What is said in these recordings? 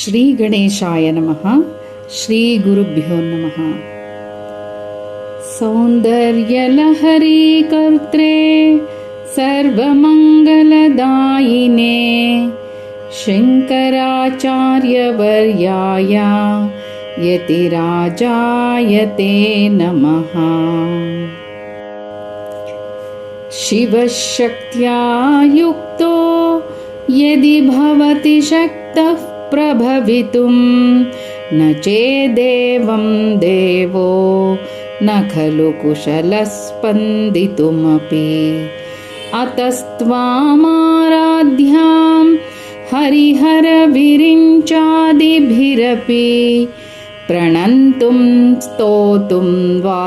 ಶ್ರೀ ಗಣೇಶಾಯ ನಮಃ. ಶ್ರೀ ಗುರುಭ್ಯೋ ನಮಃ. ಸೌಂದರ್ಯಲಹರಿ ಕರ್ತ್ರೇ ಸರ್ವಮಂಗಲದಾಯಿನೇ ಶಂಕರಾಚಾರ್ಯವರ್ಯಾಯ ಯತಿರಾಜಾಯ ತೇ ನಮಃ. ಶಿವಶಕ್ತ್ಯಾ ಯುಕ್ತೋ ಯದಿ ಭವತಿ ಶಕ್ತಃ ಪ್ರಭವಿತುಂ ನ ಚೇದೇವಂ ದೇವೋ ನ ಖಲು ಕುಶಲಃ ಸ್ಪಂದಿತುಮಪಿ. ಅತಸ್ತ್ವಾಮಾರಾಧ್ಯಾಂ ಹರಿಹರ ವಿರಿಂಚಾದಿಭಿರಪಿ ಪ್ರಣಂತುಂ ಸ್ತೋತುಂ ವಾ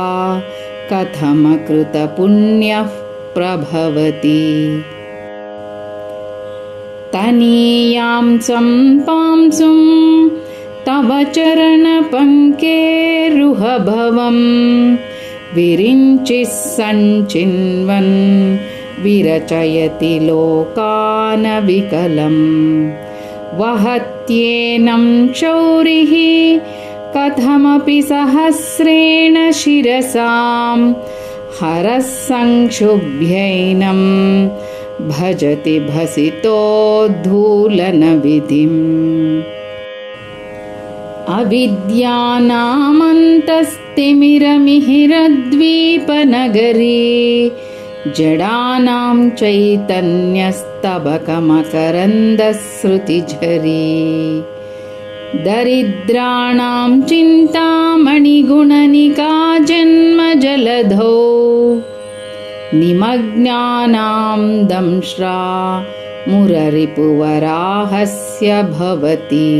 ಕಥಮಕೃತ ಪುಣ್ಯಃ ಪ್ರಭವತಿ. ತನೀಯಾಂ ಸಂಪಾಂಸುಂ ತವ ಚರಣಪಂಕೇರುಹಭವಂ ವಿರಿಂಚಿಃ ಸಂಚಿನ್ವನ್ ವಿರಚಯತಿ ಲೋಕಾನ ವಿಕಲಂ. ವಹತ್ಯೇನಂ ಶೌರಿಃ ಕಥಮಪಿ ಸಹಸ್ರೇಣ ಶಿರಸಾಂ ಹರಃ ಸಂಕ್ಷುಭ್ಯೈನಂ ಭಜತಿ ಭಸಿತೋದ್ಧೂಲನ ವಿಧಿಂ. ಅವಿದ್ಯಾನಾಮಂತಸ್ತಿಮಿರಮಿಹಿರದ್ವೀಪನಗರೀ ಜಡಾನಾಂ ಚೈತನ್ಯಸ್ತಬಕಮಕರಂದಶ್ರುತಿಝರೀ. ದರಿದ್ರಾಣಾಂ ಚಿಂತಾಮಣಿಗುಣನಿಕಾ ಜನ್ಮಜಲಧೌ ನಿಮಗ್ನಾನಾಂ ದಂಶ್ರಾ ಮುರರಿಪುವರಾಹಸ್ಯ ಭವತಿ.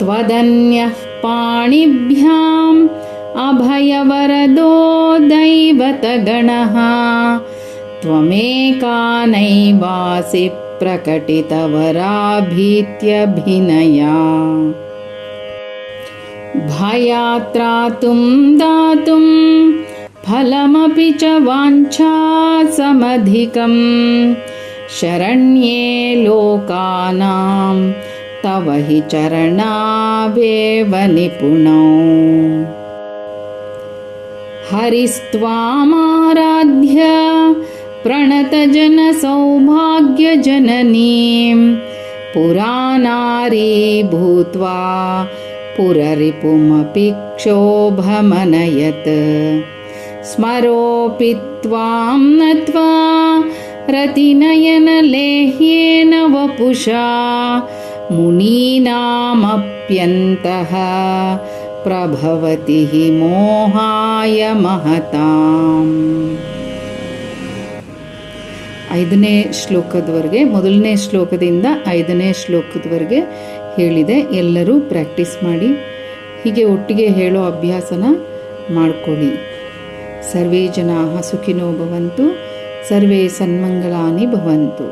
ತ್ವದನ್ಯಃ ಪಾಣಿಭ್ಯಾಂ ಅಭಯವರದೋ ದೈವತಗಣಃ ತ್ವಮೇಕಾ ನೈವಾಸಿ ಪ್ರಕಟಿತವರಾಭೀತ್ಯಭಿನಯಾ. ಭಯಾತ್ರಾತುಂ ದಾತುಂ ಫಲಮಪಿ ಚ ವಾಂಛಾಸಮಧಿಕಂ ಶರಣ್ಯೇ ಲೋಕಾನಾಂ ತವ ಹಿ ಚರಣಾವೇವ ನಿಪುಣೌ. ಹರಿಸ್ತ್ವಾಮಾರಾಧ್ಯ ಪ್ರಣತಜನ ಸೌಭಾಗ್ಯಜನನೀಂ ಪುರಾನಾರೀ ಭೂತ್ವಾ ಪುರರಿಪುಮಪಿ ಕ್ಷೋಭಮನಯತ್. ಸ್ಮರೋಪಿ ತ್ವಾಂ ನತ್ವಾ ರತಿನಯನಲೇಹ್ಯೇನ ವಪುಷಾ ಮುನೀನಾಮಪ್ಯಂತಃ ಪ್ರಭವತಿ ಹಿ ಮೋಹಾಯ ಮಹತಾಂ. 5ನೇ ಶ್ಲೋಕದವರೆಗೆ, ಮೊದಲನೇ ಶ್ಲೋಕದಿಂದ 5ನೇ ಶ್ಲೋಕದವರೆಗೆ ಹೇಳಿದೆ. ಎಲ್ಲರೂ ಪ್ರಾಕ್ಟೀಸ್ ಮಾಡಿ. ಹೀಗೆ ಒಟ್ಟಿಗೆ ಹೇಳೋ ಅಭ್ಯಾಸನ ಮಾಡಿಕೊಳ್ಳಿ. ಸರ್ವೇ ಜನಾಃ ಸುಖಿನೋ ಭವಂತು, ಸರ್ವೇ ಸನ್ಮಂಗಲಾನಿ ಭವಂತು.